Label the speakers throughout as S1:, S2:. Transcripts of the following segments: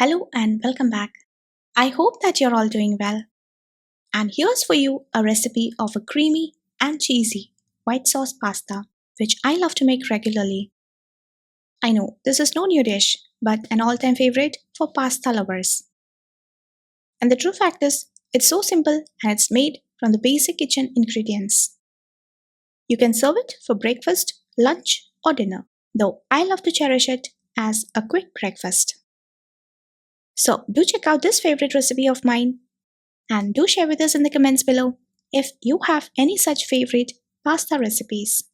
S1: Hello and welcome back. I hope that you're all doing well. And here's for you a recipe of a creamy and cheesy white sauce pasta, which I love to make regularly. I know this is no new dish, but an all time favorite for pasta lovers. And the true fact is, it's so simple and it's made from the basic kitchen ingredients. You can serve it for breakfast, lunch, or dinner, though I love to cherish it as a quick breakfast. So, do check out this favorite recipe of mine and do share with us in the comments below if you have any such favorite pasta recipes.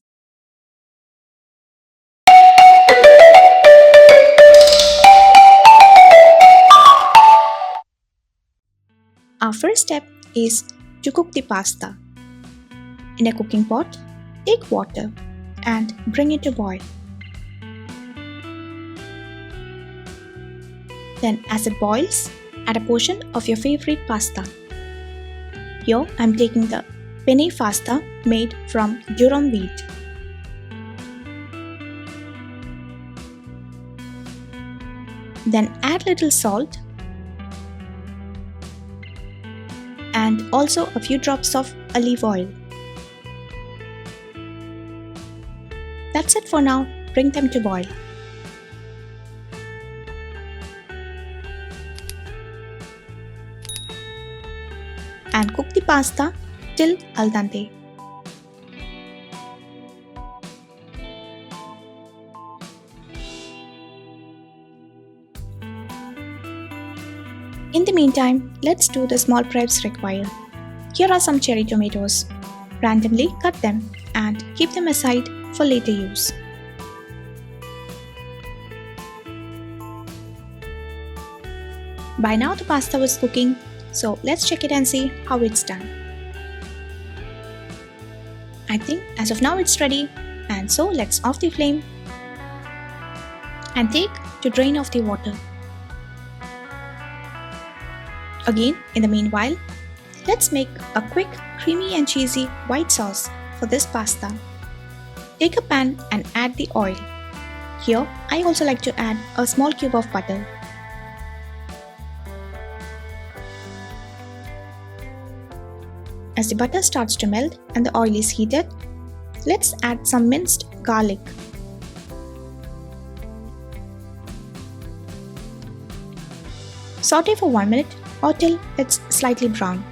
S1: Our first step is to cook the pasta. In a cooking pot, take water and bring it to boil. Then, as it boils, add a portion of your favorite pasta. Here, I'm taking the penne pasta made from durum wheat. Then add little salt and also a few drops of olive oil. That's it for now. Bring them to boil. And cook the pasta till al dente. In the meantime, let's do the small preps required. Here are some cherry tomatoes. Randomly cut them and keep them aside for later use. By now the pasta was cooking, so let's check it and see how it's done. I think as of now it's ready, and so let's off the flame and take to drain off the water. Again, in the meanwhile, let's make a quick creamy and cheesy white sauce for this pasta. Take a pan and add the oil. Here, I also like to add a small cube of butter. As the butter starts to melt and the oil is heated, let's add some minced garlic. Saute for 1 minute or till it's slightly brown.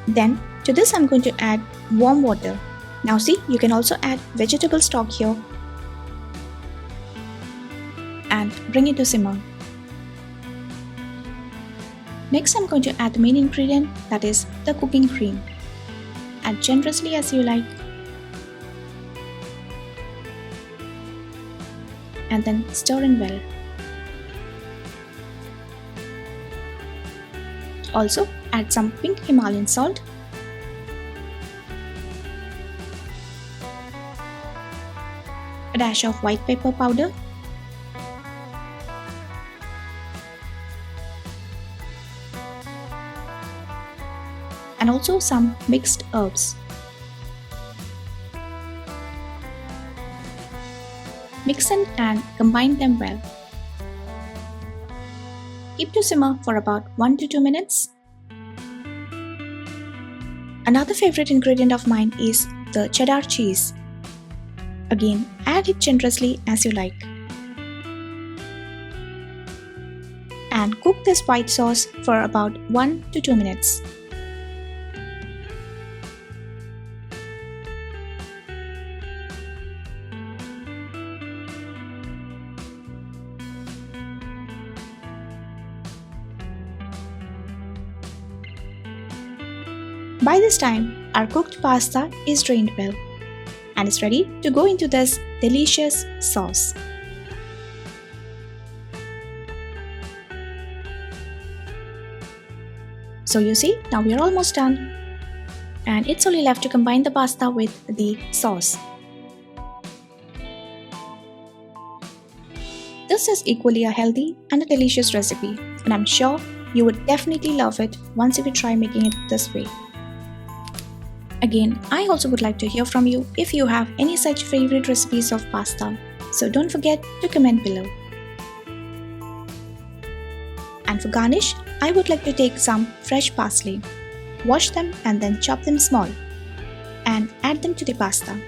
S1: Then to this I'm going to add warm water. Now see, you can also add vegetable stock here and bring it to simmer. Next I'm going to add the main ingredient, that is the cooking cream. Add generously as you like. And then stir in well. Also add some pink Himalayan salt, a dash of white pepper powder, and also some mixed herbs. Mix in and combine them well. Keep to simmer for about 1 to 2 minutes. Another favorite ingredient of mine is the cheddar cheese. Again, add it generously as you like. And cook this white sauce for about 1 to 2 minutes. By this time, our cooked pasta is drained well and is ready to go into this delicious sauce. So you see, now we are almost done and it's only left to combine the pasta with the sauce. This is equally a healthy and a delicious recipe, and I'm sure you would definitely love it once you try making it this way. Again, I also would like to hear from you if you have any such favorite recipes of pasta. So don't forget to comment below. And for garnish, I would like to take some fresh parsley, wash them and then chop them small, and add them to the pasta.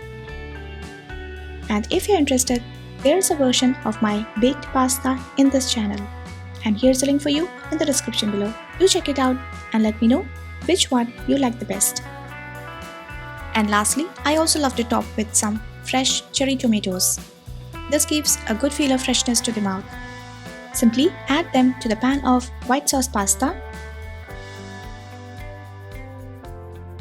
S1: And if you're interested, there's a version of my baked pasta in this channel. And here's a link for you in the description below. Do check it out and let me know which one you like the best. And lastly, I also love to top with some fresh cherry tomatoes. This gives a good feel of freshness to the mouth. Simply add them to the pan of white sauce pasta.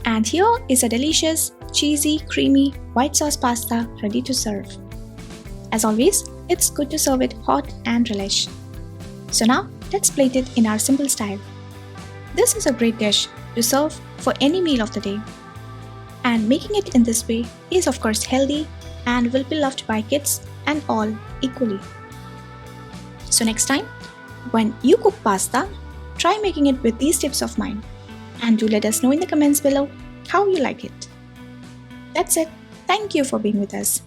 S1: And here is a delicious, cheesy, creamy white sauce pasta ready to serve. As always, it's good to serve it hot and relish. So now, let's plate it in our simple style. This is a great dish to serve for any meal of the day. And making it in this way is of course healthy and will be loved by kids and all equally. So next time, when you cook pasta, try making it with these tips of mine. And do let us know in the comments below how you like it. That's it. Thank you for being with us.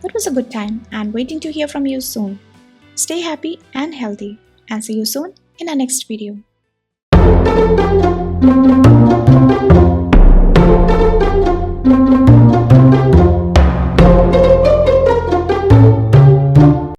S1: It was a good time and waiting to hear from you soon. Stay happy and healthy and see you soon in our next video.